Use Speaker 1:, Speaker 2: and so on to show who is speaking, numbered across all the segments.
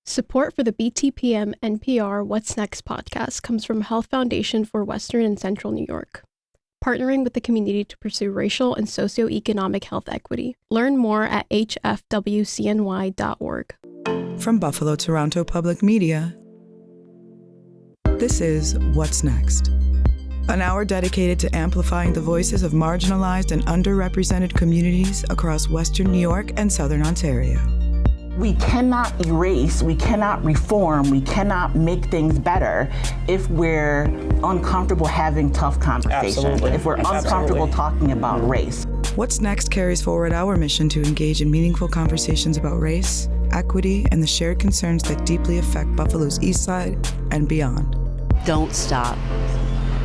Speaker 1: Support for the BTPM NPR What's Next podcast comes from Health Foundation for Western and Central New York, partnering with the community to pursue racial and socioeconomic health equity. Learn more at hfwcny.org.
Speaker 2: From Buffalo Toronto Public Media, this is What's Next, an hour dedicated to amplifying the voices of marginalized and underrepresented communities across Western New York and Southern Ontario.
Speaker 3: We cannot erase, we cannot reform, we cannot make things better if we're uncomfortable having tough conversations,
Speaker 4: Absolutely.
Speaker 3: if we're uncomfortable talking about race.
Speaker 2: What's Next carries forward our mission to engage in meaningful conversations about race, equity, and the shared concerns that deeply affect Buffalo's East Side and beyond.
Speaker 5: Don't stop.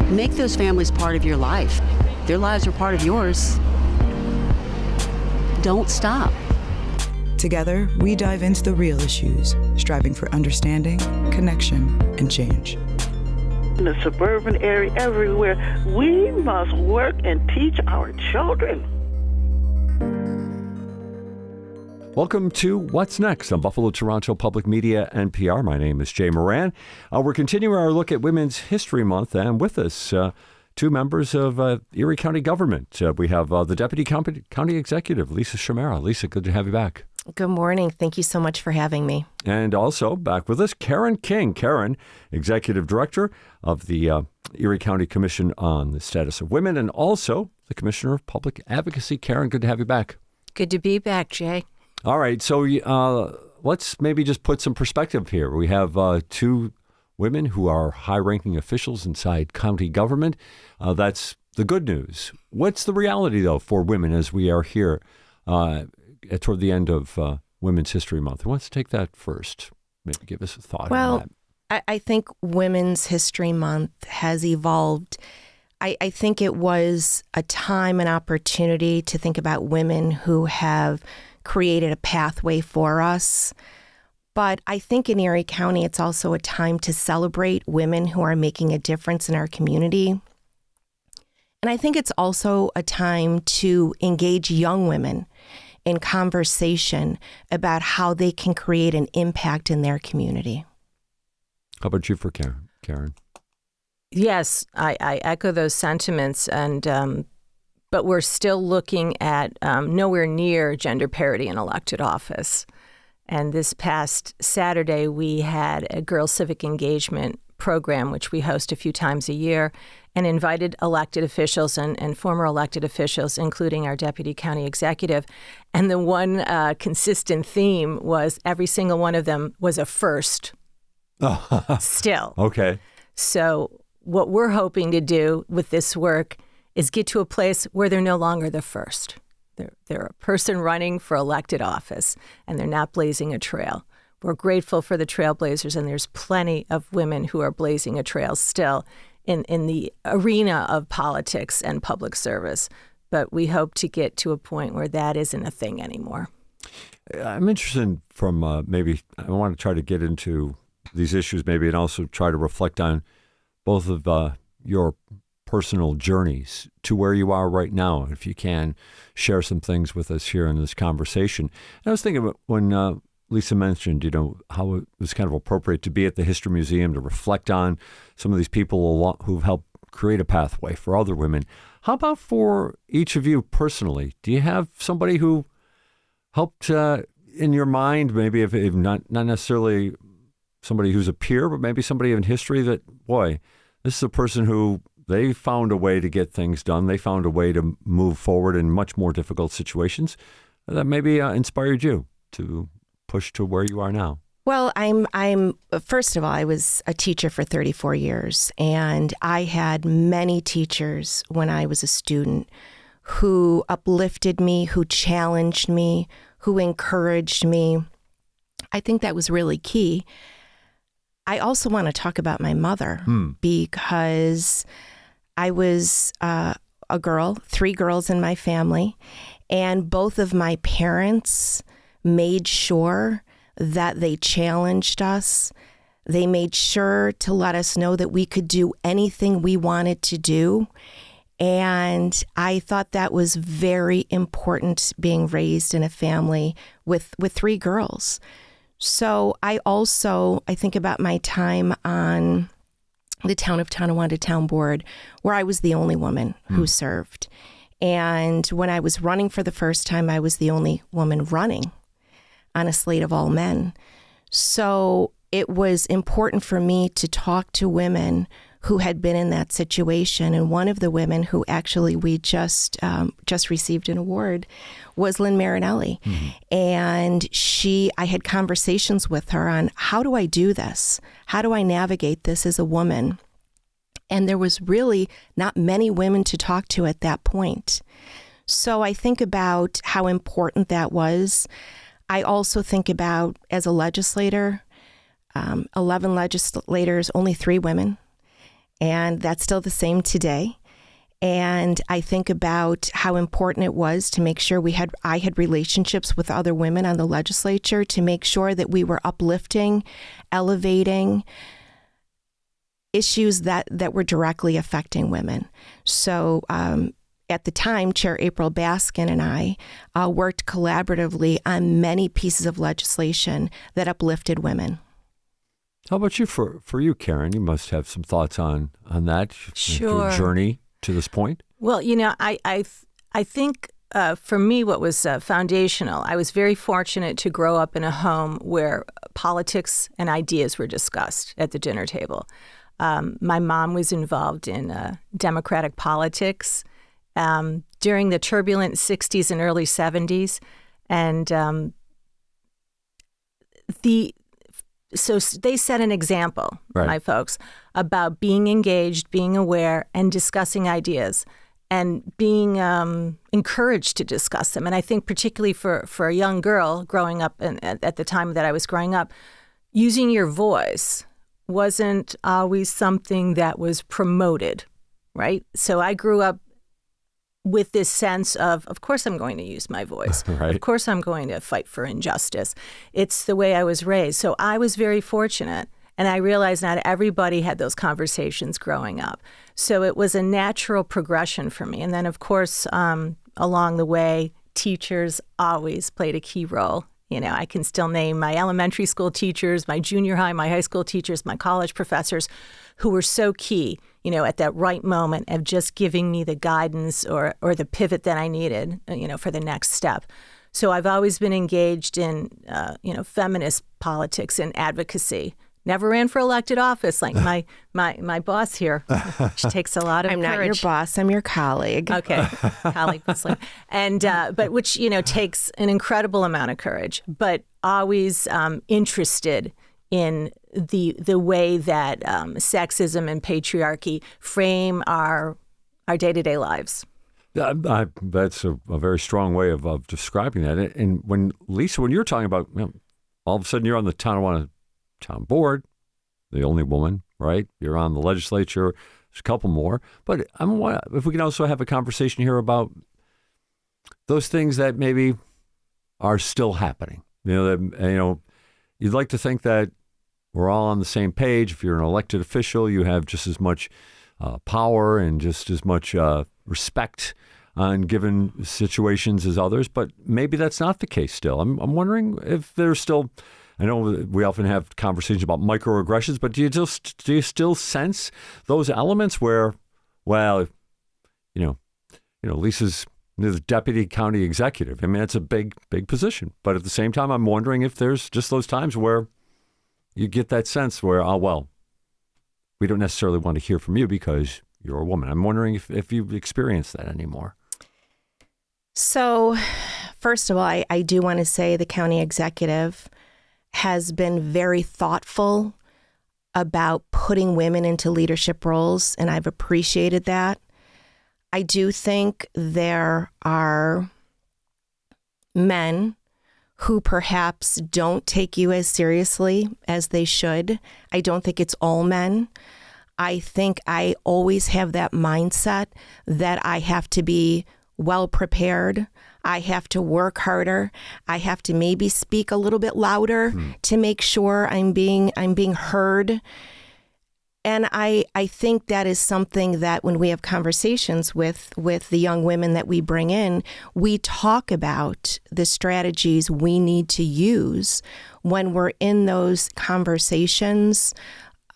Speaker 5: Make those families part of your life. Their lives are part of yours. Don't stop.
Speaker 2: Together, we dive into the real issues, striving for understanding, connection, and change.
Speaker 6: In the suburban area, everywhere, we must work and teach our children.
Speaker 4: Welcome to What's Next on Buffalo Toronto Public Media NPR. My name is Jay Moran. We're continuing our look at Women's History Month, and with us, two members of Erie County government. We have the Deputy County Executive, Lisa Chimera. Lisa, good to have you back.
Speaker 7: Good morning. Thank you so much for having me.
Speaker 4: And also back with us, Karen King. Karen, Executive Director of the Erie County Commission on the Status of Women, and also the Commissioner of Public Advocacy. Karen, good to have you back.
Speaker 7: Good to be back, Jay.
Speaker 4: All right. So let's maybe just put some perspective here. We have two women who are high-ranking officials inside county government. That's the good news. What's the reality, though, for women as we are here toward the end of Women's History Month? Who wants to take that first? Maybe give us a thought on that.
Speaker 7: I think Women's History Month has evolved. I think it was a time and opportunity to think about women who have created a pathway for us. But I think in Erie County, it's also a time to celebrate women who are making a difference in our community. And I think it's also a time to engage young women in conversation about how they can create an impact in their community.
Speaker 4: How about you for Karen?
Speaker 8: Yes, I echo those sentiments, and but we're still looking at nowhere near gender parity in elected office. And this past Saturday, we had a girls' civic engagement program, which we host a few times a year, and invited elected officials and former elected officials, including our deputy county executive. And the one consistent theme was every single one of them was a first still.
Speaker 4: Okay.
Speaker 8: So what we're hoping to do with this work is get to a place where they're no longer the first. They're a person running for elected office, and they're not blazing a trail. We're grateful for the trailblazers, and there's plenty of women who are blazing a trail still in the arena of politics and public service. But we hope to get to a point where that isn't a thing anymore.
Speaker 4: I'm interested from maybe I want to try to get into these issues maybe and also try to reflect on both of your personal journeys to where you are right now. If you can share some things with us here in this conversation. And I was thinking when Lisa mentioned, how it was kind of appropriate to be at the History Museum to reflect on some of these people who've helped create a pathway for other women. How about for each of you personally? Do you have somebody who helped in your mind, maybe if not necessarily somebody who's a peer, but maybe somebody in history that, boy, this is a person who they found a way to get things done. They found a way to move forward in much more difficult situations that maybe inspired you to push to where you are now.
Speaker 7: Well, I'm first of all, I was a teacher for 34 years, and I had many teachers when I was a student who uplifted me, who challenged me, who encouraged me. I think that was really key. I also want to talk about my mother because I was a girl, 3 girls in my family, and both of my parents made sure that they challenged us. They made sure to let us know that we could do anything we wanted to do. And I thought that was very important, being raised in a family with 3 girls. So I think about my time on the Town of Tonawanda Town Board, where I was the only woman who served. And when I was running for the first time, I was the only woman running on a slate of all men. So it was important for me to talk to women who had been in that situation. And one of the women who actually we just received an award was Lynn Marinelli. And I had conversations with her on, how do I do this? How do I navigate this as a woman? And there was really not many women to talk to at that point. So I think about how important that was. I also think about, as a legislator, 11 legislators, only 3 women. And that's still the same today. And I think about how important it was to make sure I had relationships with other women on the legislature to make sure that we were uplifting, elevating issues that were directly affecting women. So at the time, Chair April Baskin and I worked collaboratively on many pieces of legislation that uplifted women.
Speaker 4: How about you? For you, Karen, you must have some thoughts on that.
Speaker 8: Sure.
Speaker 4: Your journey to this point.
Speaker 8: Well, I think for me, what was foundational, I was very fortunate to grow up in a home where politics and ideas were discussed at the dinner table. My mom was involved in Democratic politics during the turbulent 60s and early 70s. And so they set an example,
Speaker 4: right,
Speaker 8: my folks, about being engaged, being aware, and discussing ideas, and being encouraged to discuss them. And I think particularly for a young girl growing up, and at the time that I was growing up, using your voice wasn't always something that was promoted, right? So I grew up with this sense of course I'm going to use my voice.
Speaker 4: Right.
Speaker 8: Of course I'm going to fight for injustice. It's the way I was raised. So I was very fortunate, and I realized not everybody had those conversations growing up. So it was a natural progression for me. And then, of course, along the way, teachers always played a key role. I can still name my elementary school teachers, my junior high, my high school teachers, my college professors, who were so key, at that right moment of just giving me the guidance or the pivot that I needed, for the next step. So I've always been engaged in, feminist politics and advocacy. Never ran for elected office like my boss here. She takes a lot of
Speaker 7: I'm
Speaker 8: courage.
Speaker 7: not your boss. I'm your colleague.
Speaker 8: Okay, colleague. And but which takes an incredible amount of courage, but always interested in the way that sexism and patriarchy frame our day-to-day lives.
Speaker 4: That's a very strong way of describing that. And when you're talking about, all of a sudden you're on the Tonawanda Town Board, the only woman, right? You're on the legislature. There's a couple more, but if we can also have a conversation here about those things that maybe are still happening. You'd like to think that we're all on the same page. If you're an elected official, you have just as much power and just as much respect on given situations as others, but maybe that's not the case still. I'm wondering if there's still. I know we often have conversations about microaggressions, but do you still sense those elements where, Lisa's the deputy county executive. I mean, it's a big position, but at the same time, I'm wondering if there's just those times where you get that sense where, we don't necessarily want to hear from you because you're a woman. I'm wondering if you've experienced that anymore.
Speaker 7: So, first of all, I do want to say the county executive has been very thoughtful about putting women into leadership roles, and I've appreciated that. I do think there are men who perhaps don't take you as seriously as they should. I don't think it's all men. I think I always have that mindset that I have to be well prepared. I have to work harder. I have to maybe speak a little bit louder to make sure I'm being heard. And I think that is something that when we have conversations with the young women that we bring in, we talk about the strategies we need to use when we're in those conversations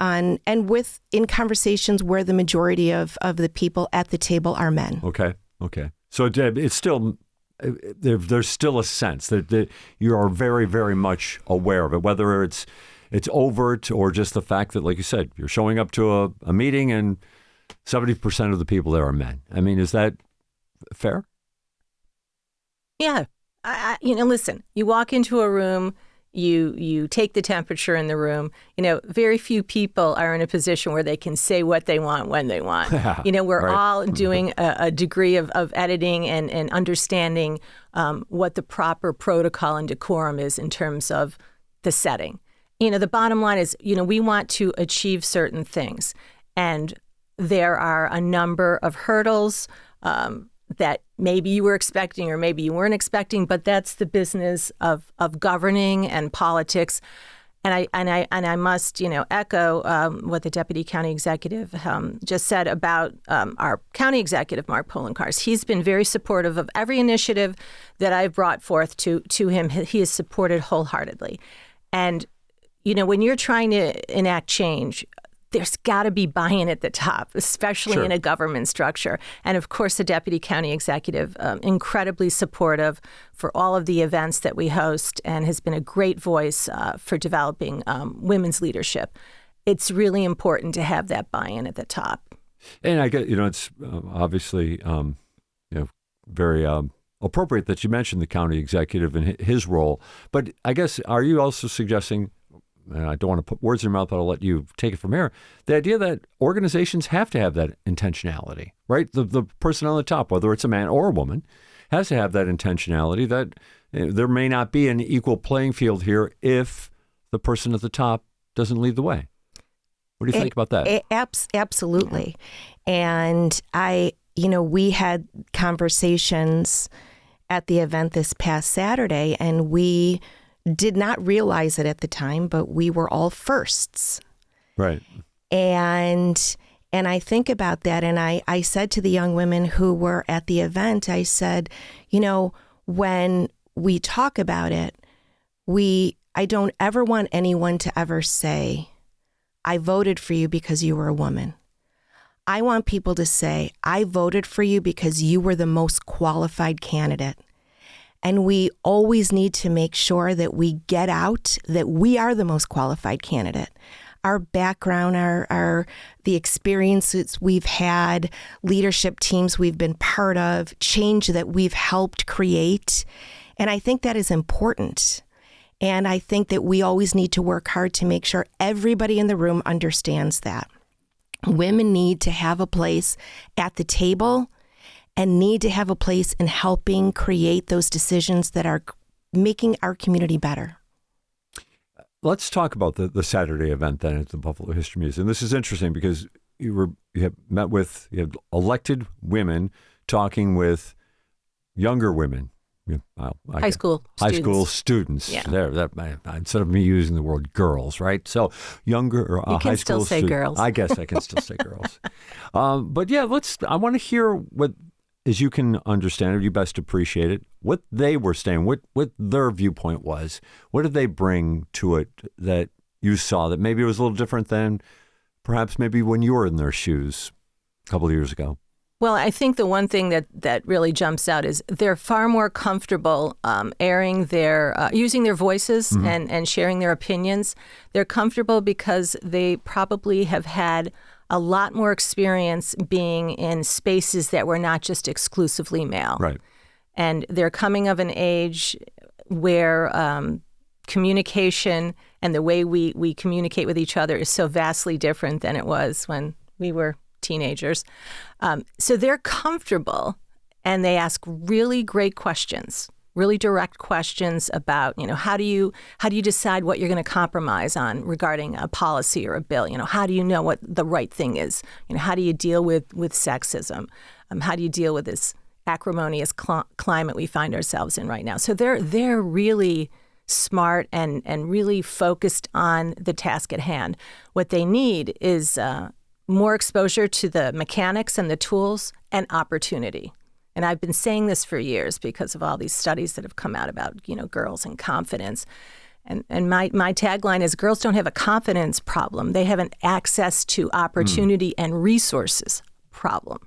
Speaker 7: in conversations where the majority of the people at the table are men.
Speaker 4: Okay. So Deb, it's still, there's still a sense that you are very, very much aware of it, whether it's overt or just the fact that, like you said, you're showing up to a meeting and 70% of the people there are men. I mean, is that fair?
Speaker 8: Yeah. Listen, you walk into a room, you take the temperature in the room. Very few people are in a position where they can say what they want when they want. We're
Speaker 4: right.
Speaker 8: all doing a degree of editing and understanding what the proper protocol and decorum is in terms of the setting. The bottom line is, we want to achieve certain things. And there are a number of hurdles that maybe you were expecting or maybe you weren't expecting, but that's the business of governing and politics. And I must, echo what the Deputy County Executive just said about our County Executive, Mark Polenkars. He's been very supportive of every initiative that I've brought forth to him. He is supported wholeheartedly. And when you're trying to enact change, there's got to be buy-in at the top, especially in a government structure. And of course, the Deputy County Executive, incredibly supportive for all of the events that we host and has been a great voice for developing women's leadership. It's really important to have that buy-in at the top.
Speaker 4: And I get, it's obviously, very appropriate that you mentioned the county executive and his role. But I guess, are you also suggesting, and I don't want to put words in your mouth, but I'll let you take it from here, the idea that organizations have to have that intentionality, right? The person on the top, whether it's a man or a woman, has to have that intentionality that there may not be an equal playing field here if the person at the top doesn't lead the way. What do you think about that?
Speaker 7: Absolutely. And we had conversations at the event this past Saturday, and we did not realize it at the time, but we were all firsts.
Speaker 4: Right.
Speaker 7: And I think about that, and I said to the young women who were at the event, I said, when we talk about it, I don't ever want anyone to ever say, I voted for you because you were a woman. I want people to say, I voted for you because you were the most qualified candidate. And we always need to make sure that we get out that we are the most qualified candidate. Our background, the experiences we've had, leadership teams we've been part of, change that we've helped create. And I think that is important. And I think that we always need to work hard to make sure everybody in the room understands that. Women need to have a place at the table and need to have a place in helping create those decisions that are making our community better.
Speaker 4: Let's talk about the Saturday event then at the Buffalo History Museum. This is interesting because you have elected women talking with younger women.
Speaker 8: High school
Speaker 4: students.
Speaker 8: Yeah.
Speaker 4: Instead of me using the word girls, right? So younger
Speaker 8: you
Speaker 4: high school
Speaker 8: students. You can still say girls.
Speaker 4: I guess I can still say girls. But yeah, I want to hear what, as you can understand it, you best appreciate it, what they were saying, what their viewpoint was. What did they bring to it that you saw that maybe it was a little different than perhaps maybe when you were in their shoes a couple of years ago?
Speaker 8: Well, I think the one thing that really jumps out is they're far more comfortable using their voices and sharing their opinions. They're comfortable because they probably have had a lot more experience being in spaces that were not just exclusively male.
Speaker 4: Right.
Speaker 8: And they're coming of an age where communication and the way we communicate with each other is so vastly different than it was when we were teenagers. So they're comfortable and they ask really great questions, really direct questions about, how do you decide what you're going to compromise on regarding a policy or a bill? How do you know what the right thing is? How do you deal with sexism? How do you deal with this acrimonious climate we find ourselves in right now? So they're really smart, and really focused on the task at hand. What they need is more exposure to the mechanics and the tools and opportunity. And I've been saying this for years because of all these studies that have come out about, girls and confidence. And my tagline is, girls don't have a confidence problem. They have an access to opportunity and resources problem.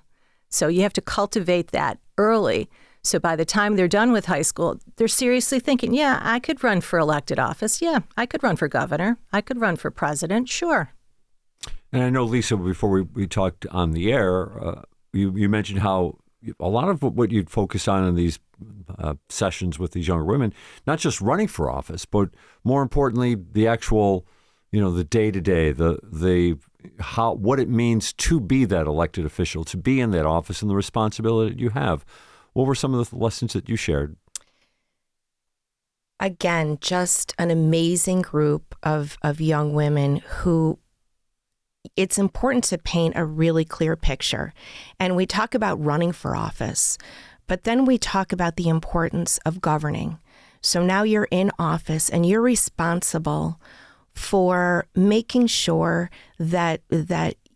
Speaker 8: So you have to cultivate that early. So by the time they're done with high school, they're seriously thinking, yeah, I could run for elected office. Yeah, I could run for governor. I could run for president. Sure.
Speaker 4: And I know, Lisa, before we talked on the air, you mentioned how a lot of what you'd focus on in these sessions with these younger women, not just running for office, but more importantly, the actual, the day-to-day, what it means to be that elected official, to be in that office, and the responsibility that you have. What were some of the lessons that you shared?
Speaker 7: Again, just an amazing group of young women who it's important to paint a really clear picture. And we talk about running for office, but then we talk about the importance of governing. So now you're in office and you're responsible for making sure that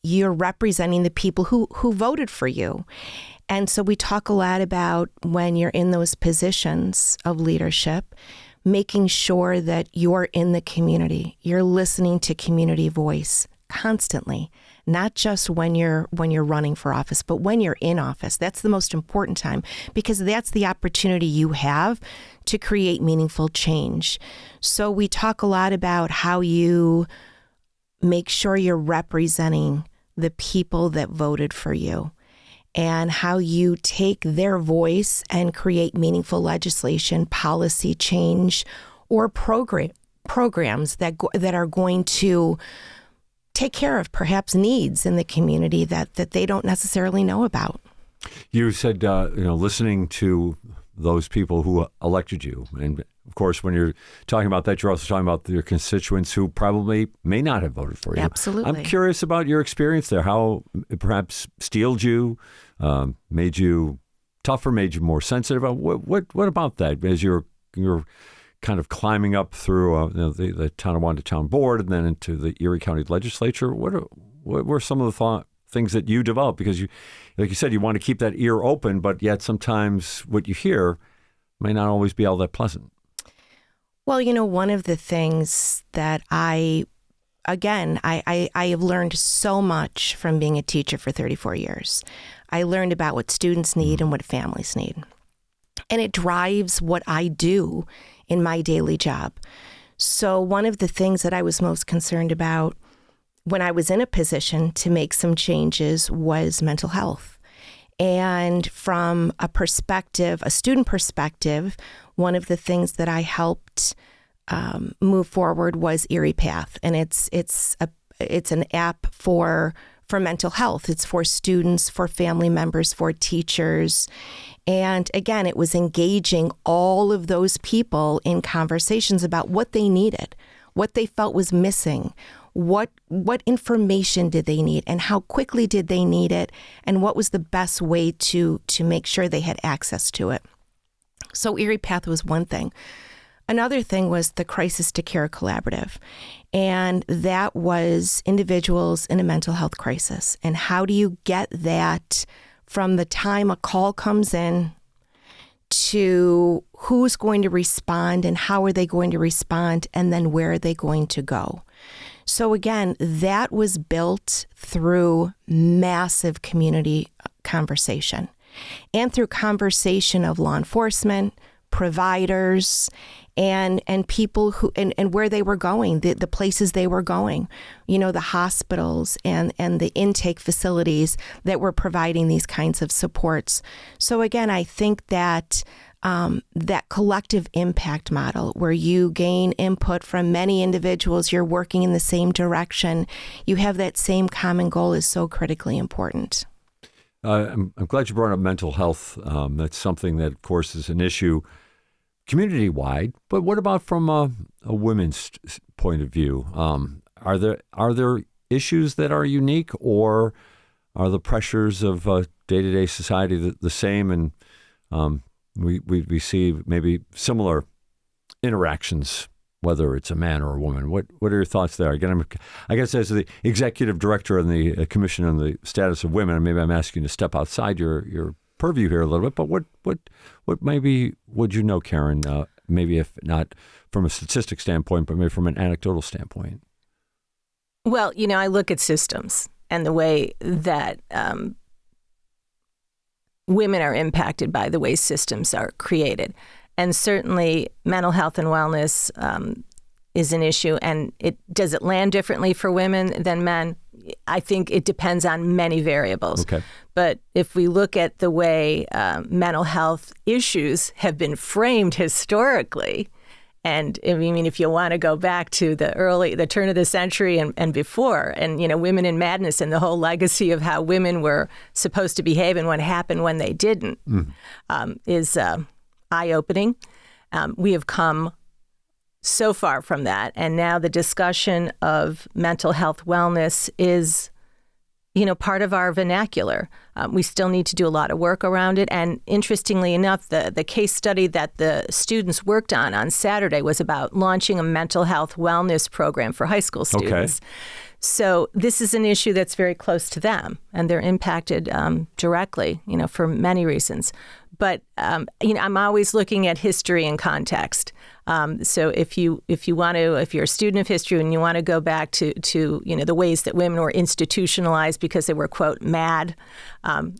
Speaker 7: you're representing the people who voted for you. And so we talk a lot about when you're in those positions of leadership, making sure that you're in the community, you're listening to community voice constantly, not just when you're running for office, but when you're in office. That's the most important time, because that's the opportunity you have to create meaningful change. So we talk a lot about how you make sure you're representing the people that voted for you, and how you take their voice and create meaningful legislation, policy change, or programs that are going to take care of perhaps needs in the community that they don't necessarily know about.
Speaker 4: You said, listening to those people who elected you. And of course, when you're talking about that, you're also talking about your constituents who probably may not have voted for you.
Speaker 7: Absolutely.
Speaker 4: I'm curious about your experience there, how it perhaps steeled you, made you tougher, made you more sensitive. What about that as you're kind of climbing up through the Tonawanda Town Board and then into the Erie County Legislature? What were some of the things that you developed? Because you, like you said, you want to keep that ear open, but yet sometimes what you hear may not always be all that pleasant.
Speaker 7: Well, one of the things that I have learned so much from being a teacher for 34 years. I learned about what students need and what families need. And it drives what I do in my daily job. So one of the things that I was most concerned about when I was in a position to make some changes was mental health. And from a student perspective, one of the things that I helped move forward was Erie Path. And it's an app for mental health. It's for students, for family members, for teachers. And again, it was engaging all of those people in conversations about what they needed, what they felt was missing, what information did they need, and how quickly did they need it, and what was the best way to make sure they had access to it. So Erie Path was one thing. Another thing was the Crisis to Care Collaborative. And that was individuals in a mental health crisis. And how do you get that from the time a call comes in to who's going to respond and how are they going to respond, and then where are they going to go? So again, that was built through massive community conversation and through conversation of law enforcement, providers, and people who and where they were going, the places they were going, the hospitals and the intake facilities that were providing these kinds of supports. So again, I think that that collective impact model where you gain input from many individuals, you're working in the same direction, you have that same common goal is so critically important.
Speaker 4: I'm glad you brought up mental health. That's something that, of course, is an issue community-wide, but what about from a women's point of view? Are there issues that are unique, or are the pressures of day-to-day society the same? And we see maybe similar interactions, whether it's a man or a woman. What are your thoughts there? Again, I guess as the executive director on the Commission on the Status of Women, and maybe I'm asking you to step outside your purview here a little bit, but what maybe would you know, Karen, maybe if not from a statistic standpoint, but maybe from an anecdotal standpoint?
Speaker 8: Well, I look at systems and the way that women are impacted by the way systems are created. And certainly mental health and wellness is an issue. And does it land differently for women than men? I think it depends on many variables.
Speaker 4: Okay.
Speaker 8: But if we look at the way mental health issues have been framed historically, and I mean, if you want to go back to the turn of the century and before, and, Women in Madness and the whole legacy of how women were supposed to behave and what happened when they didn't is eye-opening. We have come so far from that. And now the discussion of mental health wellness is, part of our vernacular. We still need to do a lot of work around it. And interestingly enough, the case study that the students worked on Saturday was about launching a mental health wellness program for high school students. Okay. So this is an issue that's very close to them, and they're impacted directly, for many reasons. But I'm always looking at history and context. So if you're a student of history and you want to go back to the ways that women were institutionalized because they were, quote, mad,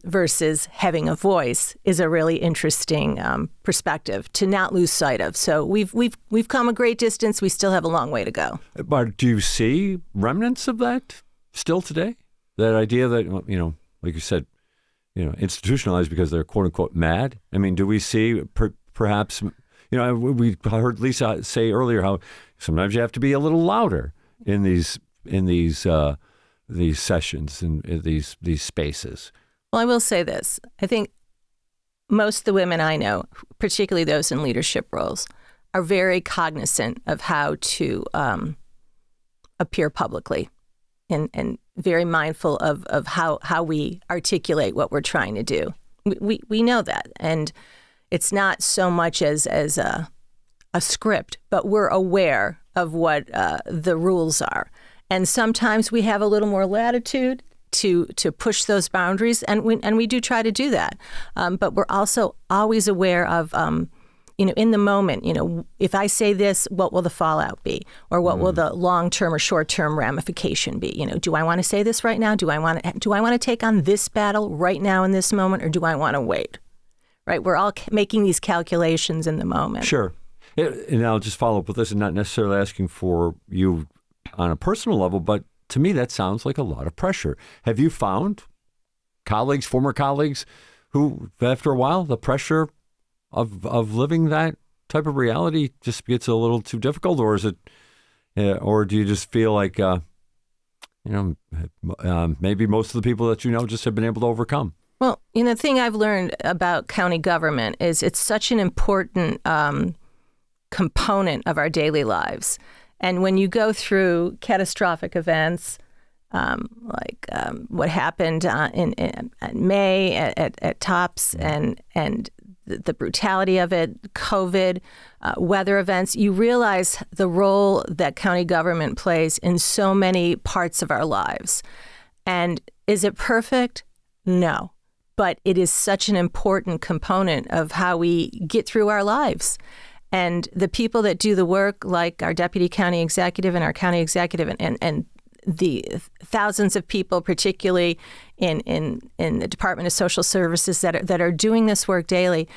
Speaker 8: versus having a voice, is a really interesting perspective to not lose sight of. So we've come a great distance. We still have a long way to go.
Speaker 4: But do you see remnants of that still today? That idea that, like you said, institutionalized because they're quote unquote mad. I mean, do we see perhaps, we heard Lisa say earlier how sometimes you have to be a little louder in these sessions and these spaces.
Speaker 8: Well, I will say this. I think most of the women I know, particularly those in leadership roles, are very cognizant of how to appear publicly and very mindful of how we articulate what we're trying to do. We know that. And it's not so much as a script, but we're aware of what the rules are. And sometimes we have a little more latitude to push those boundaries, and we do try to do that. But we're also always aware of in the moment, if I say this, what will the fallout be? Or what will the long-term or short-term ramification be? Do I want to say this right now? Do I want to take on this battle right now in this moment, or do I want to wait? Right? We're all making these calculations in the moment.
Speaker 4: Sure. And I'll just follow up with this, and not necessarily asking for you on a personal level, but to me, that sounds like a lot of pressure. Have you found former colleagues, who, after a while, the pressure of living that type of reality just gets a little too difficult, or is it, or do you just feel like, maybe most of the people that just have been able to overcome?
Speaker 8: Well, the thing I've learned about county government is it's such an important component of our daily lives. And when you go through catastrophic events, like what happened in May at TOPS and the brutality of it, COVID, weather events, you realize the role that county government plays in so many parts of our lives. And is it perfect? No. But it is such an important component of how we get through our lives. And the people that do the work, like our deputy county executive and our county executive and the thousands of people, particularly in the Department of Social Services that are doing this work daily,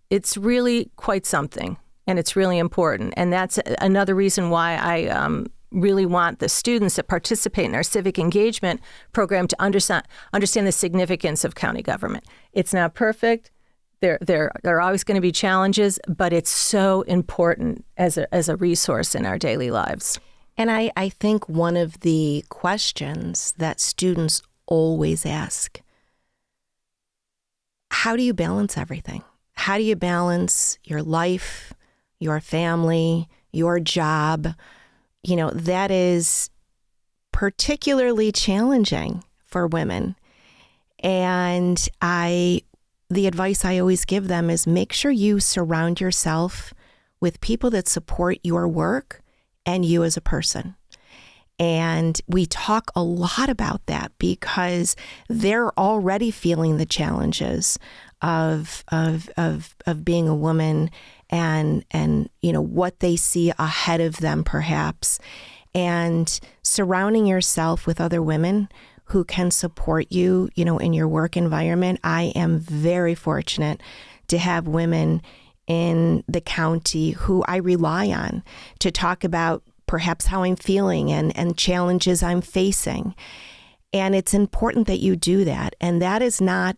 Speaker 8: it's really quite something, and it's really important. And that's another reason why I really want the students that participate in our civic engagement program to understand the significance of county government. It's not perfect. There are always going to be challenges, but it's so important as a resource in our daily lives.
Speaker 7: And I think one of the questions that students always ask, how do you balance everything? How do you balance your life, your family, your job? That is particularly challenging for women. And the advice I always give them is make sure you surround yourself with people that support your work and you as a person. And we talk a lot about that because they're already feeling the challenges of being a woman and what they see ahead of them perhaps. And surrounding yourself with other women who can support you, in your work environment. I am very fortunate to have women in the county who I rely on to talk about perhaps how I'm feeling and challenges I'm facing. And it's important that you do that. And that is not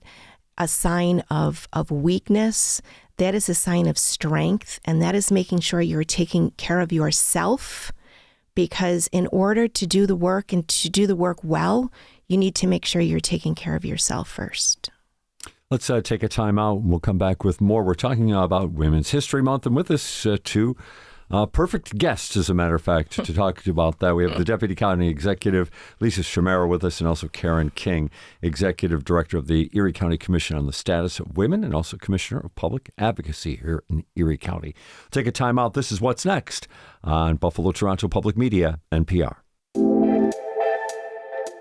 Speaker 7: a sign of weakness. That is a sign of strength. And that is making sure you're taking care of yourself, because in order to do the work and to do the work well, you need to make sure you're taking care of yourself first.
Speaker 4: Let's take a time out and we'll come back with more. We're talking about Women's History Month, and with us two perfect guests, as a matter of fact, to talk about that. We have the Deputy County Executive, Lisa Shamera, with us, and also Karen King, Executive Director of the Erie County Commission on the Status of Women and also Commissioner of Public Advocacy here in Erie County. Take a time out. This is What's Next on Buffalo Toronto Public Media, NPR.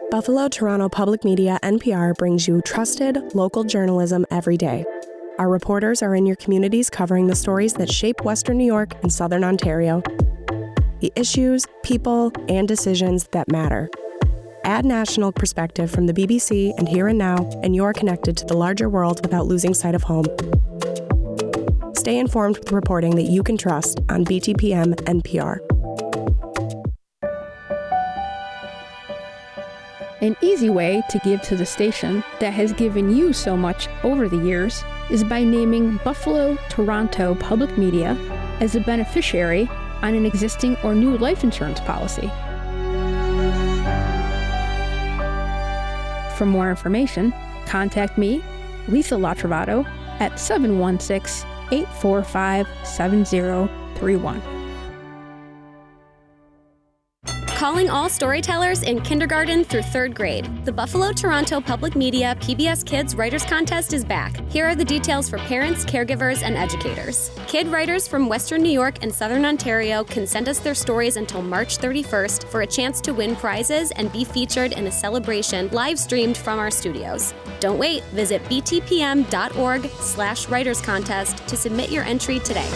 Speaker 9: Buffalo Toronto Public Media, NPR, brings you trusted local journalism every day. Our reporters are in your communities covering the stories that shape Western New York and Southern Ontario, the issues, people, and decisions that matter. Add national perspective from the BBC and Here and Now, and you're connected to the larger world without losing sight of home. Stay informed with reporting that you can trust on BTPM NPR.
Speaker 10: An easy way to give to the station that has given you so much over the years is by naming Buffalo Toronto Public Media as a beneficiary on an existing or new life insurance policy. For more information, contact me, Lisa Latrovato, at 716-845-7031.
Speaker 11: Calling all storytellers in kindergarten through 3rd grade. The Buffalo Toronto Public Media PBS Kids Writers Contest is back. Here are the details for parents, caregivers, and educators. Kid writers from Western New York and Southern Ontario can send us their stories until March 31st for a chance to win prizes and be featured in a celebration live streamed from our studios. Don't wait. Visit btpm.org/writers contest to submit your entry today.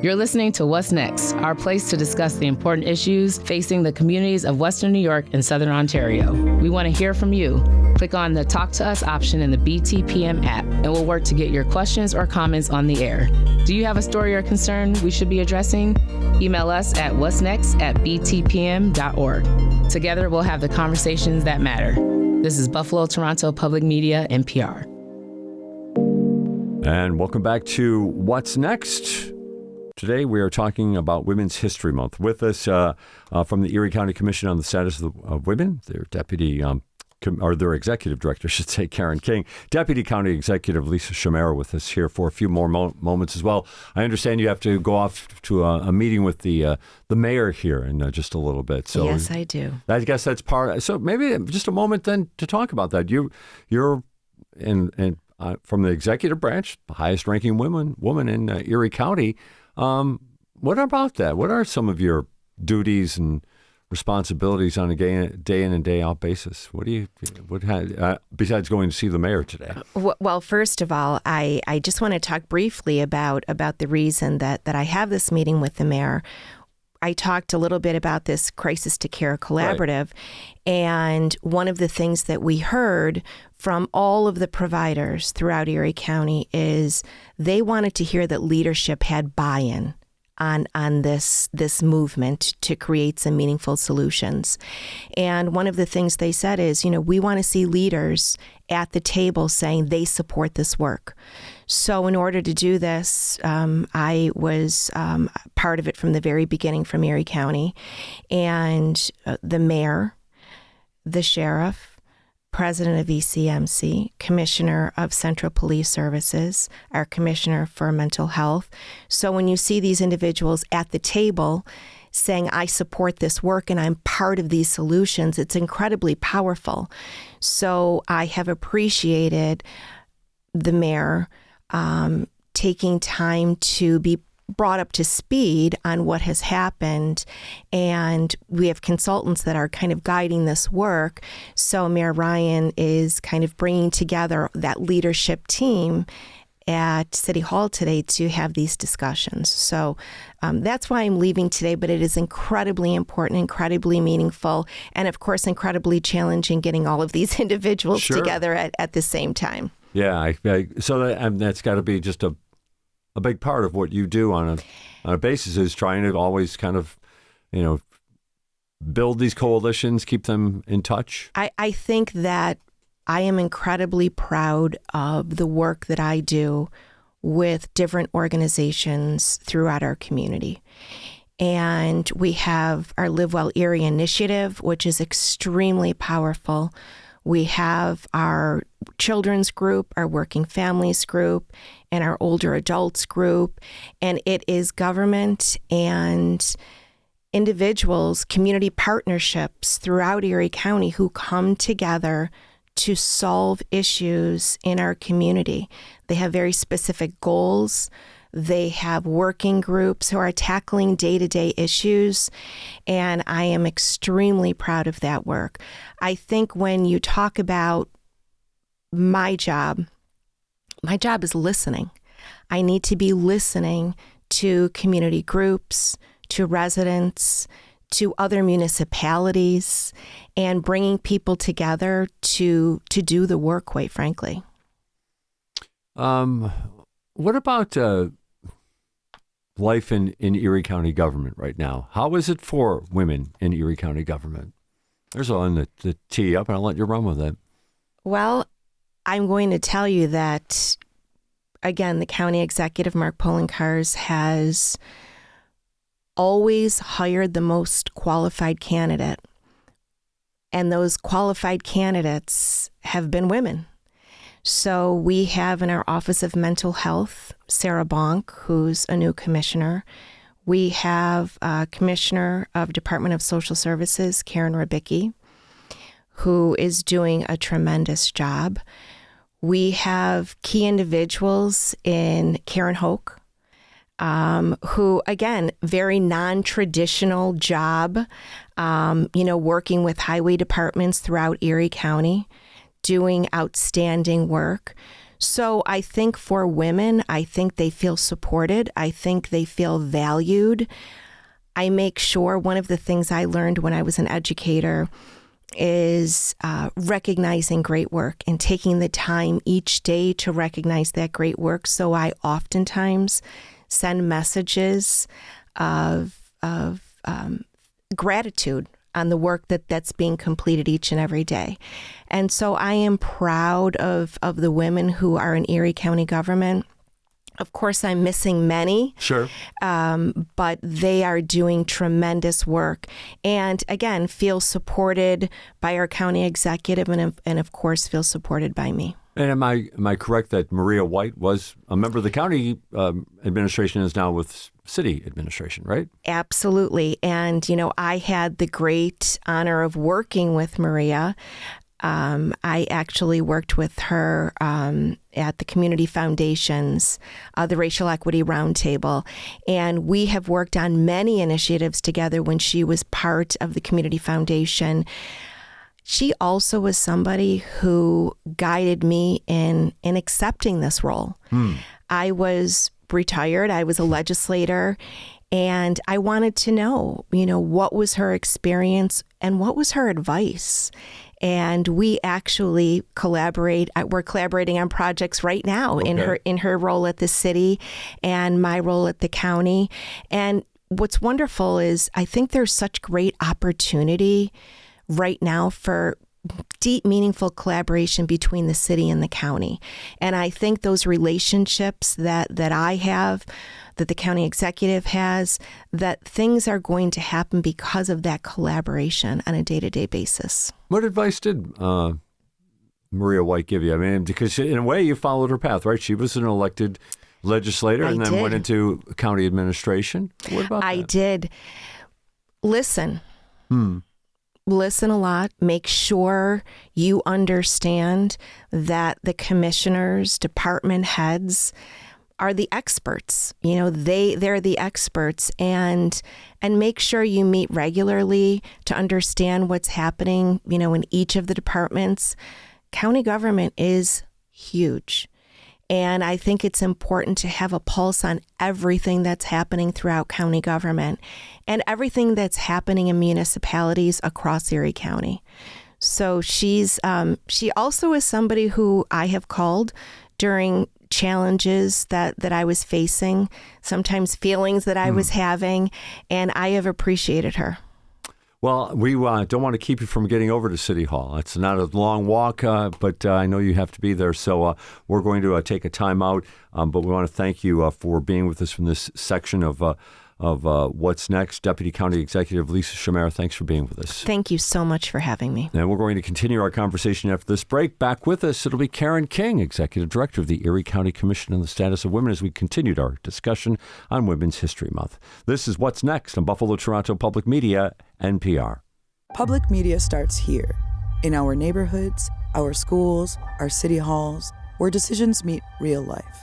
Speaker 12: You're listening to What's Next, our place to discuss the important issues facing the communities of Western New York and Southern Ontario. We want to hear from you. Click on the Talk to Us option in the BTPM app, and we'll work to get your questions or comments on the air. Do you have a story or concern we should be addressing? Email us at what'snext@btpm.org. Together, we'll have the conversations that matter. This is Buffalo Toronto Public Media, NPR.
Speaker 4: And welcome back to What's Next. Today we are talking about Women's History Month. With us from the Erie County Commission on the Status of Women, their deputy, or their executive director, I should say, Karen King. Deputy County Executive Lisa Shamera with us here for a few more moments as well. I understand you have to go off to a meeting with the mayor here in just a little bit. So
Speaker 7: yes, I do.
Speaker 4: I guess that's part. So maybe just a moment then to talk about that. You're from the executive branch, the highest ranking woman in Erie County. What about that? What are some of your duties and responsibilities on a day in and day out basis? What besides going to see the mayor today?
Speaker 7: Well, first of all, I just want to talk briefly about the reason that I have this meeting with the mayor. I talked a little bit about this Crisis to Care Collaborative, right. And one of the things that we heard from all of the providers throughout Erie County is they wanted to hear that leadership had buy-in on this movement to create some meaningful solutions. And one of the things they said is, we want to see leaders at the table saying they support this work. So in order to do this, I was part of it from the very beginning from Erie County, and the mayor, the sheriff, president of ECMC, commissioner of Central Police Services, our commissioner for mental health. So when you see these individuals at the table saying, I support this work and I'm part of these solutions, it's incredibly powerful. So I have appreciated the mayor taking time to be brought up to speed on what has happened. And we have consultants that are kind of guiding this work. So Mayor Ryan is kind of bringing together that leadership team at City Hall today to have these discussions. So that's why I'm leaving today, but it is incredibly important, incredibly meaningful, and of course, incredibly challenging getting all of these individuals together at the same time.
Speaker 4: Yeah, that's got to be just a big part of what you do on a basis, is trying to always kind of, build these coalitions, keep them in touch.
Speaker 7: I think that I am incredibly proud of the work that I do with different organizations throughout our community. And we have our Live Well Erie initiative, which is extremely powerful. We have our children's group, our working families group, and our older adults group. And it is government and individuals, community partnerships throughout Erie County who come together to solve issues in our community. They have very specific goals. They have working groups who are tackling day-to-day issues, and I am extremely proud of that work. I think when you talk about my job is listening. I need to be listening to community groups, to residents, to other municipalities, and bringing people together to do the work, quite frankly.
Speaker 4: What about life in Erie County government right now? How is it for women in Erie County government? There's one to tee up, and I'll let you run with it.
Speaker 7: Well, I'm going to tell you that, again, the county executive, Mark Poloncarz, has always hired the most qualified candidate. And those qualified candidates have been women. So we have in our Office of Mental Health, Sarah Bonk, who's a new commissioner. We have Commissioner of Department of Social Services, Karen Rabicki, who is doing a tremendous job. We have key individuals in Karen Hoke, who, again, very non-traditional job, working with highway departments throughout Erie County, doing outstanding work. So I think for women, I think they feel supported. I think they feel valued. I make sure one of the things I learned when I was an educator is recognizing great work and taking the time each day to recognize that great work. So I oftentimes send messages of gratitude on the work that's being completed each and every day. And so I am proud of the women who are in Erie County government. Of course, I'm missing many.
Speaker 4: Sure.
Speaker 7: But they are doing tremendous work. And again, feel supported by our county executive and of course, feel supported by me.
Speaker 4: And am I correct that Maria White was a member of the county administration, is now with city administration, right?
Speaker 7: Absolutely. And, I had the great honor of working with Maria. I actually worked with her at the Community Foundations, the Racial Equity Roundtable, and we have worked on many initiatives together when she was part of the Community Foundation. She also was somebody who guided me in accepting this role. I was retired. I was a legislator, and I wanted to know, what was her experience and what was her advice. And we actually collaborate. We're collaborating on projects right now in her role at the city and my role at the county. And what's wonderful is I think there's such great opportunity right now for deep, meaningful collaboration between the city and the county. And I think those relationships that I have, that the county executive has, that things are going to happen because of that collaboration on a day-to-day basis.
Speaker 4: What advice did Maria White give you? I mean, because in a way you followed her path, right? She was an elected legislator and then went into county administration. What about that?
Speaker 7: I did. Listen. listen a lot. Make sure you understand that the commissioners, department heads are the experts. You know, they're the experts, and make sure you meet regularly to understand what's happening, you know, in each of the departments. County government is huge. And I think it's important to have a pulse on everything that's happening throughout county government and everything that's happening in municipalities across Erie County. So she also is somebody who I have called during challenges that I was facing, sometimes feelings that I was having, and I have appreciated her.
Speaker 4: Well, we don't want to keep you from getting over to City Hall. It's not a long walk, but I know you have to be there. So we're going to take a time out, but we want to thank you for being with us from this section of What's Next. Deputy County Executive Lisa Shamera, thanks for being with us.
Speaker 7: Thank you so much for having me.
Speaker 4: And we're going to continue our conversation after this break. Back with us, it'll be Karen King, Executive Director of the Erie County Commission on the Status of Women, as we continued our discussion on Women's History Month. This is What's Next on Buffalo Toronto Public Media, NPR.
Speaker 2: Public media starts here, in our neighborhoods, our schools, our city halls, where decisions meet real life.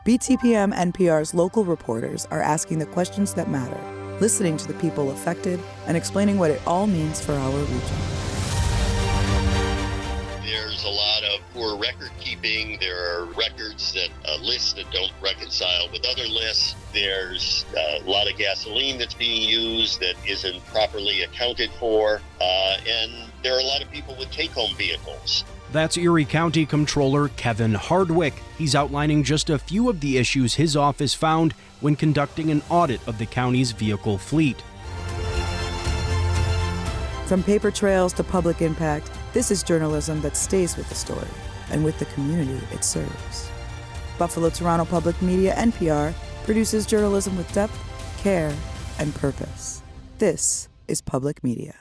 Speaker 2: BTPM NPR's local reporters are asking the questions that matter, listening to the people affected, and explaining what it all means for our region.
Speaker 13: There's a lot of poor record keeping. There are records that lists that don't reconcile with other lists. There's a lot of gasoline that's being used that isn't properly accounted for. And there are a lot of people with take-home vehicles.
Speaker 14: That's Erie County Comptroller Kevin Hardwick. He's outlining just a few of the issues his office found when conducting an audit of the county's vehicle fleet.
Speaker 2: From paper trails to public impact, this is journalism that stays with the story and with the community it serves. Buffalo Toronto Public Media, NPR, produces journalism with depth, care, and purpose. This is public media.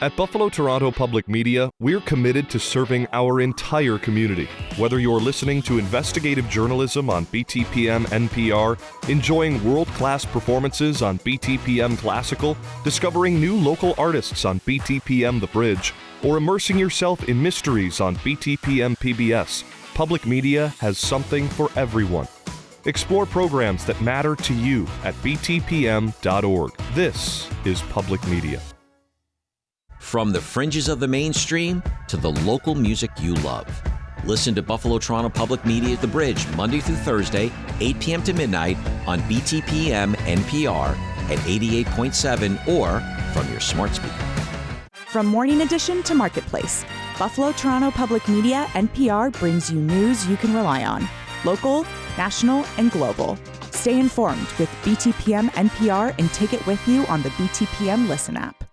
Speaker 15: At Buffalo Toronto Public Media, we're committed to serving our entire community. Whether you're listening to investigative journalism on BTPM NPR, enjoying world-class performances on BTPM Classical, discovering new local artists on BTPM The Bridge, or immersing yourself in mysteries on BTPM PBS, Public Media has something for everyone. Explore programs that matter to you at btpm.org. This is Public Media.
Speaker 16: From the fringes of the mainstream to the local music you love. Listen to Buffalo Toronto Public Media The Bridge Monday through Thursday, 8 p.m. to midnight on BTPM NPR at 88.7 or from your smart speaker.
Speaker 17: From Morning Edition to Marketplace, Buffalo Toronto Public Media NPR brings you news you can rely on. Local, national, and global. Stay informed with BTPM NPR and take it with you on the BTPM Listen app.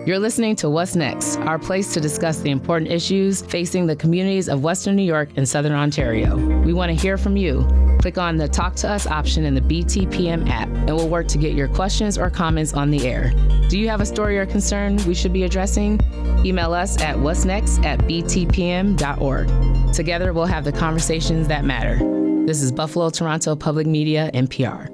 Speaker 12: You're listening to What's Next, our place to discuss the important issues facing the communities of Western New York and Southern Ontario. We want to hear from you. Click on the Talk to Us option in the BTPM app, and we'll work to get your questions or comments on the air. Do you have a story or concern we should be addressing? Email us at what'snext@btpm.org. Together, we'll have the conversations that matter. This is Buffalo Toronto Public Media, NPR.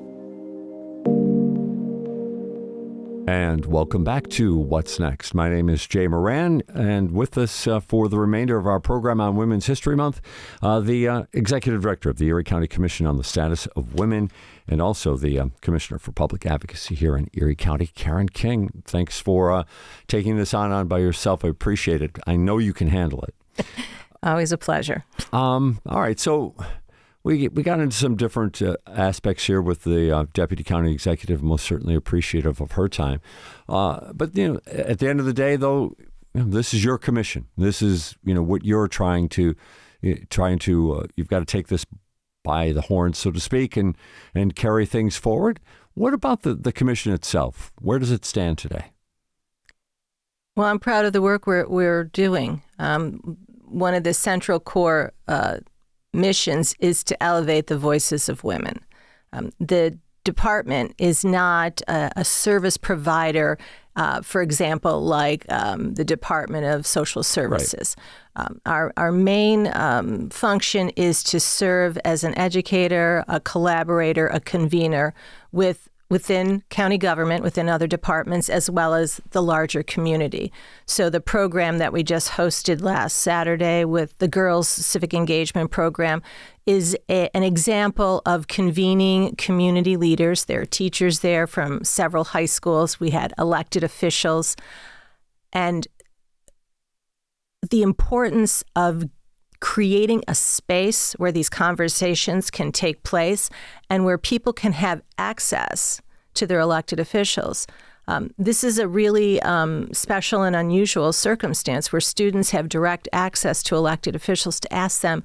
Speaker 4: And welcome back to What's Next. My name is Jay Moran, and with us for the remainder of our program on Women's History Month, the Executive Director of the Erie County Commission on the Status of Women, and also the Commissioner for Public Advocacy here in Erie County, Karen King. Thanks for taking this on by yourself. I appreciate it. I know you can handle it.
Speaker 8: Always a pleasure.
Speaker 4: All right, so we got into some different aspects here with the Deputy County Executive, most certainly appreciative of her time. But, at the end of the day, though, this is your commission. This is, what you're trying to you've got to take this by the horns, so to speak, and carry things forward. What about the commission itself? Where does it stand today?
Speaker 8: Well, I'm proud of the work we're doing. One of the central core missions is to elevate the voices of women. The department is not a service provider, for example, like the Department of Social Services. Right. Our main function is to serve as an educator, a collaborator, a convener with within county government, within other departments, as well as the larger community. So the program that we just hosted last Saturday with the Girls Civic Engagement Program is an example of convening community leaders. There are teachers there from several high schools. We had elected officials. And the importance of creating a space where these conversations can take place and where people can have access to their elected officials. This is a really special and unusual circumstance where students have direct access to elected officials to ask them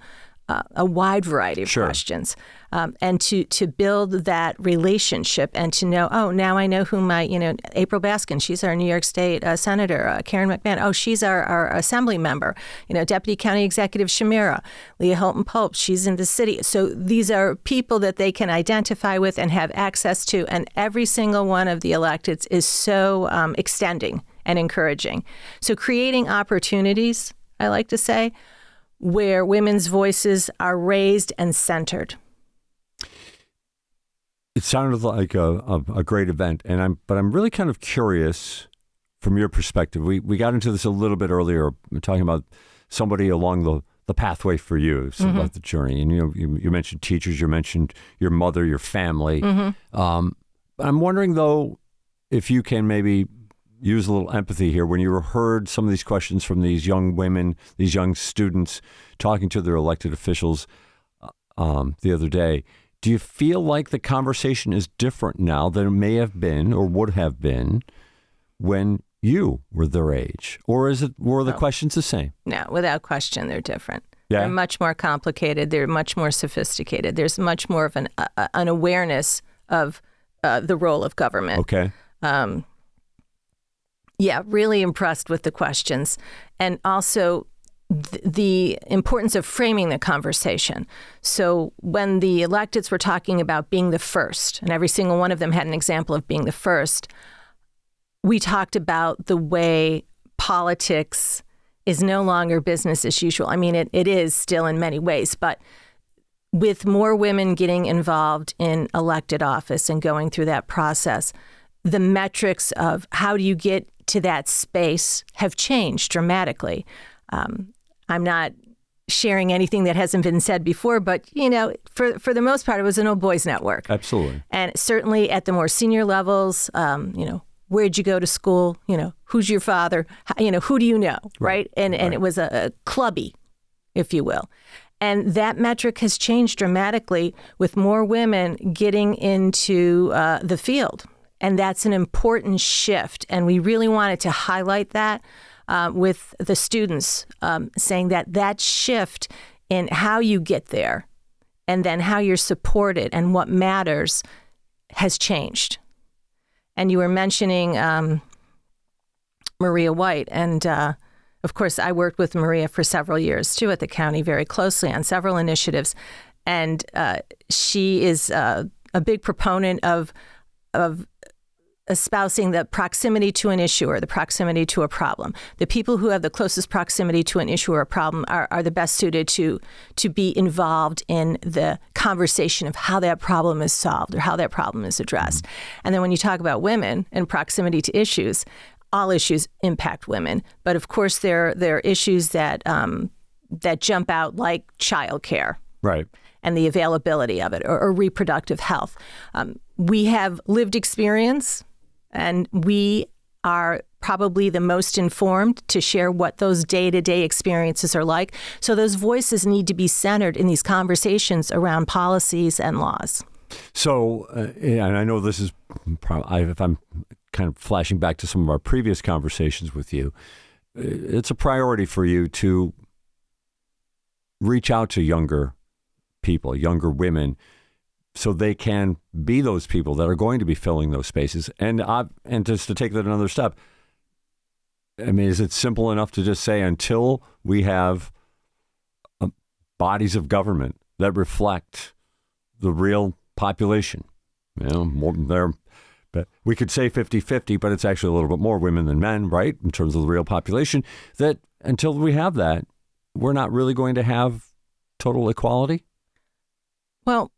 Speaker 8: a wide variety of questions, and to build that relationship and to know, oh, now I know who my, April Baskin, she's our New York State Senator, Karen McMahon, oh, she's our Assembly member, Deputy County Executive Shamira, Leah Holton Pope, she's in the city. So these are people that they can identify with and have access to, and every single one of the electeds is so extending and encouraging. So creating opportunities, I like to say, where women's voices are raised and centered.
Speaker 4: It sounded like a great event, but I'm really kind of curious from your perspective. We got into this a little bit earlier, talking about somebody along the pathway for you, about the journey. And you mentioned teachers, you mentioned your mother, your family. I'm wondering though, if you can maybe use a little empathy here when you heard some of these questions from these young women, these young students talking to their elected officials the other day. Do you feel like the conversation is different now than it may have been or would have been when you were their age? Or were the questions the same?
Speaker 8: No, without question, they're different.
Speaker 4: Yeah?
Speaker 8: They're much more complicated. They're much more sophisticated. There's much more of an awareness of the role of government.
Speaker 4: Okay.
Speaker 8: Yeah, really impressed with the questions, and also the importance of framing the conversation. So when the electeds were talking about being the first, and every single one of them had an example of being the first, we talked about the way politics is no longer business as usual. I mean, it is still in many ways, but with more women getting involved in elected office and going through that process, the metrics of how do you get to that space have changed dramatically. I'm not sharing anything that hasn't been said before, but, for the most part, it was an old boys network.
Speaker 4: Absolutely.
Speaker 8: And certainly at the more senior levels, where'd you go to school? Who's your father? Who do you know? Right. And it was a clubby, if you will. And that metric has changed dramatically with more women getting into the field. And that's an important shift. And we really wanted to highlight that with the students, saying that shift in how you get there and then how you're supported and what matters has changed. And you were mentioning Maria White. And of course, I worked with Maria for several years, too, at the county very closely on several initiatives. And she is a big proponent of espousing the proximity to an issue or the proximity to a problem. The people who have the closest proximity to an issue or a problem are the best suited to be involved in the conversation of how that problem is solved or how that problem is addressed. And then when you talk about women and proximity to issues, all issues impact women. But of course, there are issues that jump out, like childcare.
Speaker 4: Right.
Speaker 8: And the availability of it, or reproductive health. We have lived experience, and we are probably the most informed to share what those day-to-day experiences are like. So those voices need to be centered in these conversations around policies and laws.
Speaker 4: So, and I know this is, if I'm kind of flashing back to some of our previous conversations with you, it's a priority for you to reach out to younger people, younger women, so they can be those people that are going to be filling those spaces. And just to take that another step, I mean, is it simple enough to just say until we have bodies of government that reflect the real population, but we could say 50-50, but it's actually a little bit more women than men, right, in terms of the real population, that until we have that, we're not really going to have total equality?
Speaker 8: Well,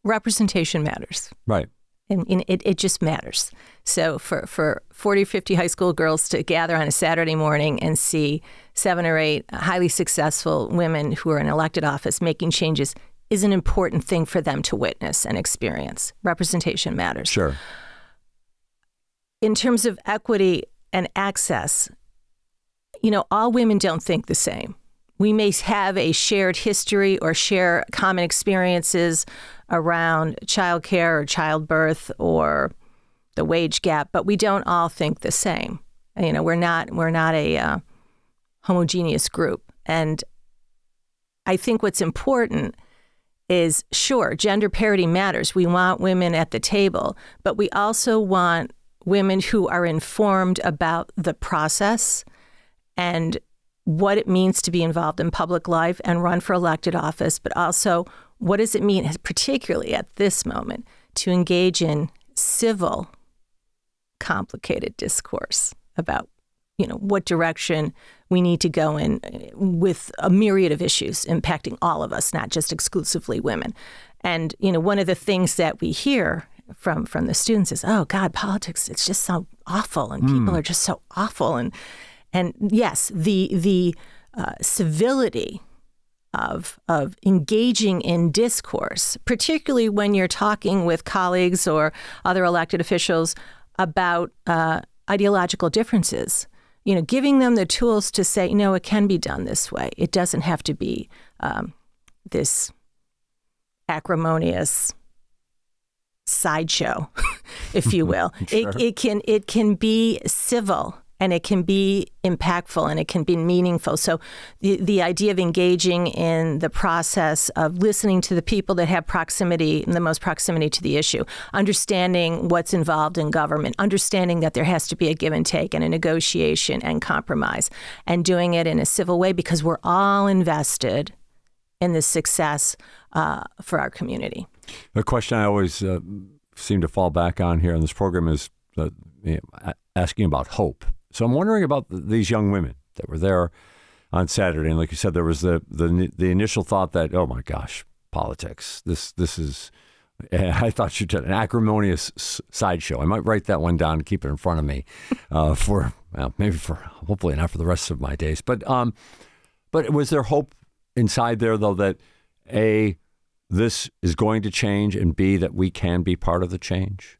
Speaker 8: representation matters.
Speaker 4: Right.
Speaker 8: And it just matters. So for 40 or 50 high school girls to gather on a Saturday morning and see 7 or 8 highly successful women who are in elected office making changes is an important thing for them to witness and experience. Representation matters.
Speaker 4: Sure.
Speaker 8: In terms of equity and access, all women don't think the same. We may have a shared history or share common experiences around childcare or childbirth or the wage gap, but we don't all think the same. We're not a homogeneous group. And I think what's important is, sure, gender parity matters. We want women at the table, but we also want women who are informed about the process and what it means to be involved in public life and run for elected office, but also what does it mean, particularly at this moment, to engage in civil, complicated discourse about, what direction we need to go in with a myriad of issues impacting all of us, not just exclusively women. And, one of the things that we hear from the students is, oh God, politics, it's just so awful and people are just so awful. And yes, the civility of engaging in discourse, particularly when you're talking with colleagues or other elected officials about ideological differences, giving them the tools to say, no, it can be done this way. It doesn't have to be this acrimonious sideshow, if you will. Sure. It can be civil. And it can be impactful and it can be meaningful. So the idea of engaging in the process of listening to the people that have the most proximity to the issue, understanding what's involved in government, understanding that there has to be a give and take and a negotiation and compromise, and doing it in a civil way because we're all invested in the success for our community.
Speaker 4: The question I always seem to fall back on here in this program is asking about hope. So I'm wondering about these young women that were there on Saturday, and like you said, there was the initial thought that, oh my gosh, politics. This is. I thought you did an acrimonious sideshow. I might write that one down and keep it in front of me hopefully not for the rest of my days. But was there hope inside there though that A, this is going to change, and B, that we can be part of the change?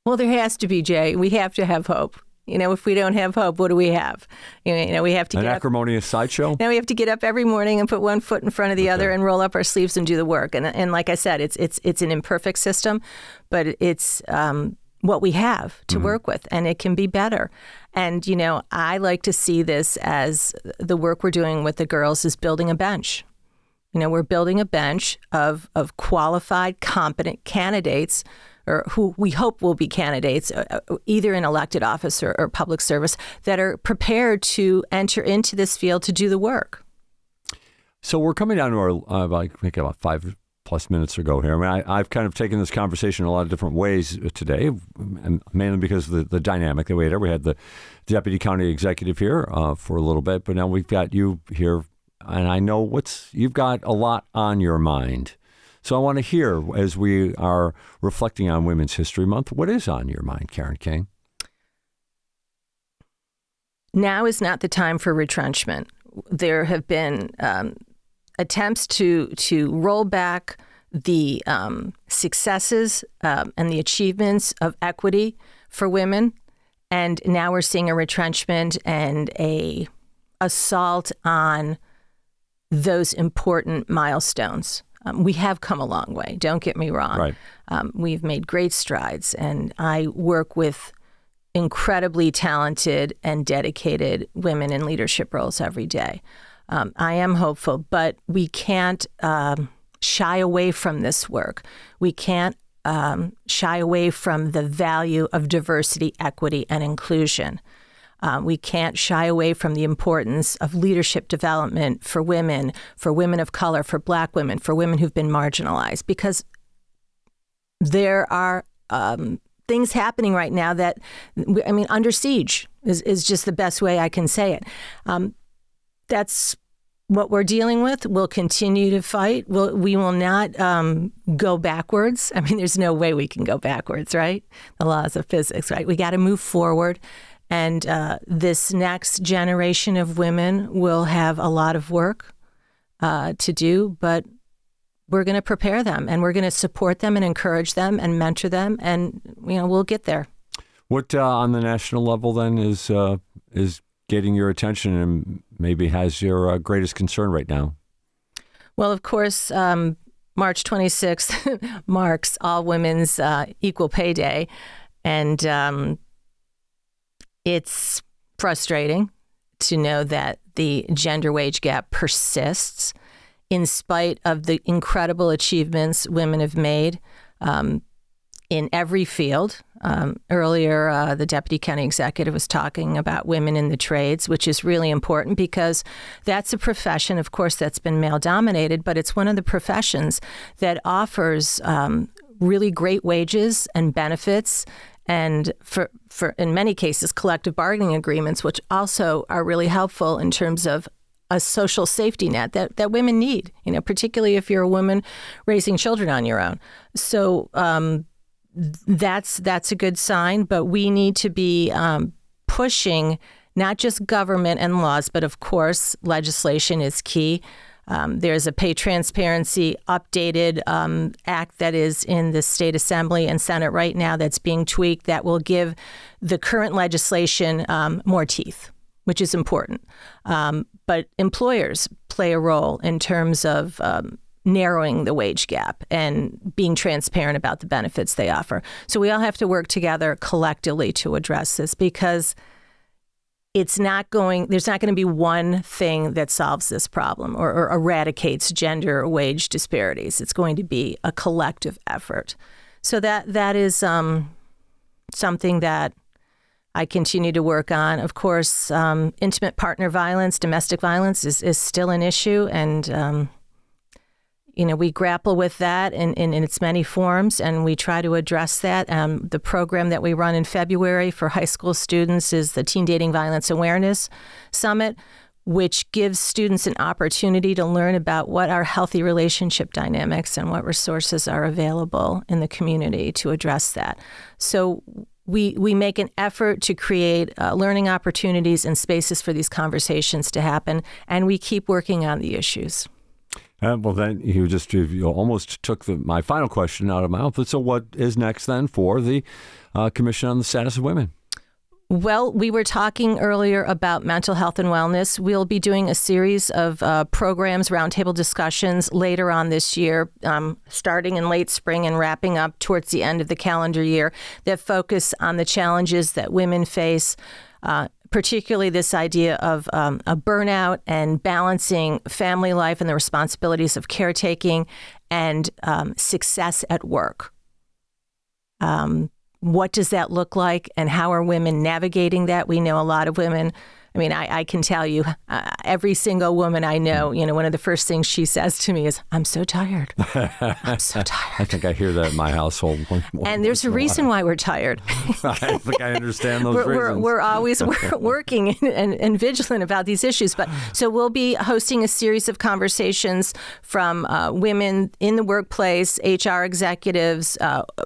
Speaker 8: Well, there has to be, Jay. We have to have hope. If we don't have hope, what do we have? We have to
Speaker 4: an
Speaker 8: get
Speaker 4: acrimonious sideshow.
Speaker 8: Now we have to get up every morning and put one foot in front of the other and roll up our sleeves and do the work. And like I said, it's an imperfect system, but it's what we have to work with, and it can be better. And I like to see this as the work we're doing with the girls is building a bench. We're building a bench of qualified, competent candidates, or who we hope will be candidates, either in elected office or public service, that are prepared to enter into this field to do the work.
Speaker 4: So we're coming down to our, I think about 5+ minutes ago here. I mean, I've kind of taken this conversation in a lot of different ways today, and mainly because of the dynamic that we had. We had the deputy county executive here for a little bit, but now we've got you here, and I know you've got a lot on your mind. So I want to hear, as we are reflecting on Women's History Month, what is on your mind, Karen King?
Speaker 8: Now is not the time for retrenchment. There have been attempts to roll back the successes and the achievements of equity for women, and now we're seeing a retrenchment and a assault on those important milestones. We have come a long way, don't get me wrong.
Speaker 4: Right.
Speaker 8: We've made great strides, and I work with incredibly talented and dedicated women in leadership roles every day. I am hopeful, but we can't shy away from this work. We can't shy away from the value of diversity, equity, and inclusion. We can't shy away from the importance of leadership development for women of color, for Black women, for women who've been marginalized, because there are things happening right now that, under siege is just the best way I can say it. That's what we're dealing with. We'll continue to fight. We will not go backwards. I mean, there's no way we can go backwards, right? The laws of physics, right? We got to move forward. And this next generation of women will have a lot of work to do, but we're going to prepare them, and we're going to support them and encourage them and mentor them, and we'll get there.
Speaker 4: What on the national level then is getting your attention and maybe has your greatest concern right now?
Speaker 8: Well, of course, March 26th marks All Women's Equal Pay Day, and it's frustrating to know that the gender wage gap persists in spite of the incredible achievements women have made in every field. Earlier, the Deputy County Executive was talking about women in the trades, which is really important because that's a profession, of course, that's been male-dominated, but it's one of the professions that offers really great wages and benefits, and for in many cases, collective bargaining agreements, which also are really helpful in terms of a social safety net that women need, particularly if you're a woman raising children on your own. So that's a good sign, but we need to be pushing not just government and laws, but of course, legislation is key. There's a pay transparency updated act that is in the State Assembly and Senate right now that's being tweaked that will give the current legislation more teeth, which is important. But employers play a role in terms of narrowing the wage gap and being transparent about the benefits they offer. So we all have to work together collectively to address this, because there's not going to be one thing that solves this problem or eradicates gender wage disparities. It's going to be a collective effort. So that is something that I continue to work on. Of course, intimate partner violence, domestic violence is still an issue, and we grapple with that in its many forms, and we try to address that. The program that we run in February for high school students is the Teen Dating Violence Awareness Summit, which gives students an opportunity to learn about what are healthy relationship dynamics and what resources are available in the community to address that. So we make an effort to create learning opportunities and spaces for these conversations to happen, and we keep working on the issues.
Speaker 4: Well, then you almost took my final question out of my mouth. So what is next then for the Commission on the Status of Women?
Speaker 8: Well, we were talking earlier about mental health and wellness. We'll be doing a series of programs, roundtable discussions later on this year, starting in late spring and wrapping up towards the end of the calendar year, that focus on the challenges that women face, particularly this idea of a burnout and balancing family life and the responsibilities of caretaking and success at work. What does that look like, and how are women navigating that? We know a lot of women. I mean, I can tell you, every single woman I know, one of the first things she says to me is, "I'm so tired. I'm so tired."
Speaker 4: I think I hear that in my household.
Speaker 8: And there's a reason why we're tired.
Speaker 4: I think I understand those reasons.
Speaker 8: We're always working and vigilant about these issues. But so we'll be hosting a series of conversations from women in the workplace, HR executives,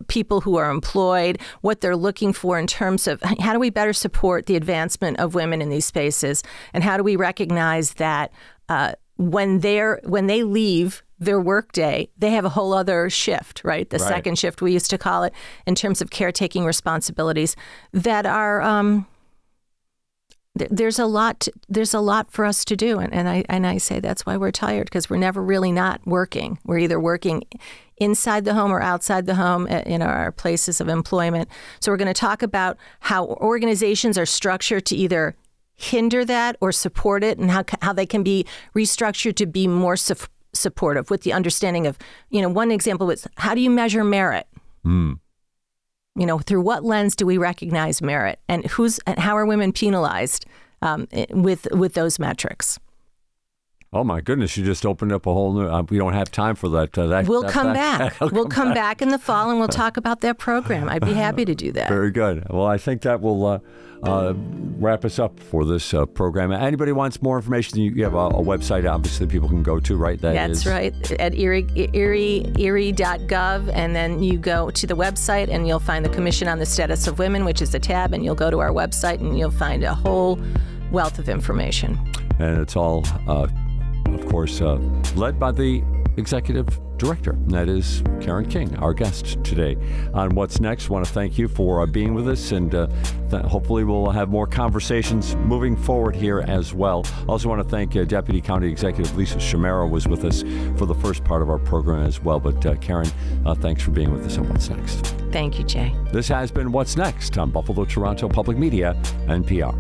Speaker 8: people who are employed, what they're looking for in terms of how do we better support the advancement of women in these spaces, and how do we recognize that when they leave their workday, they have a whole other shift, right? The second shift, we used to call it, in terms of caretaking responsibilities that are there's a lot for us to do, and I say that's why we're tired, because we're never really not working. We're either working inside the home or outside the home in our places of employment. So we're going to talk about how organizations are structured to either hinder that or support it, and how they can be restructured to be more supportive, with the understanding of, one example was, how do you measure merit? Through what lens do we recognize merit, and how are women penalized with those metrics?
Speaker 4: Oh my goodness! You just opened up a whole new. We don't have time for that.
Speaker 8: We'll come back. We'll come back in the fall, and we'll talk about that program. I'd be happy to do that.
Speaker 4: Very good. Well, I think that will wrap us up for this program. Anybody wants more information? You have a website, obviously, people can go to, right?
Speaker 8: That's right, at erie.gov, and then you go to the website, and you'll find the Commission on the Status of Women, which is a tab, and you'll go to our website, and you'll find a whole wealth of information.
Speaker 4: And it's all, of course, led by the executive director, and that is Karen King, our guest today on What's Next. I want to thank you for being with us, and hopefully we'll have more conversations moving forward here as well. Also want to thank Deputy County Executive Lisa Shamero was with us for the first part of our program as well. But Karen, thanks for being with us on What's Next.
Speaker 8: Thank you, Jay.
Speaker 4: This has been What's Next on Buffalo Toronto Public Media, NPR.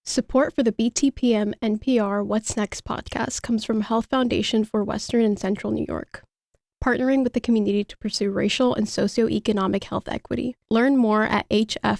Speaker 1: Support for the BTPM NPR What's Next podcast comes from Health Foundation for Western and Central New York, partnering with the community to pursue racial and socioeconomic health equity. Learn more at hfwcny.org.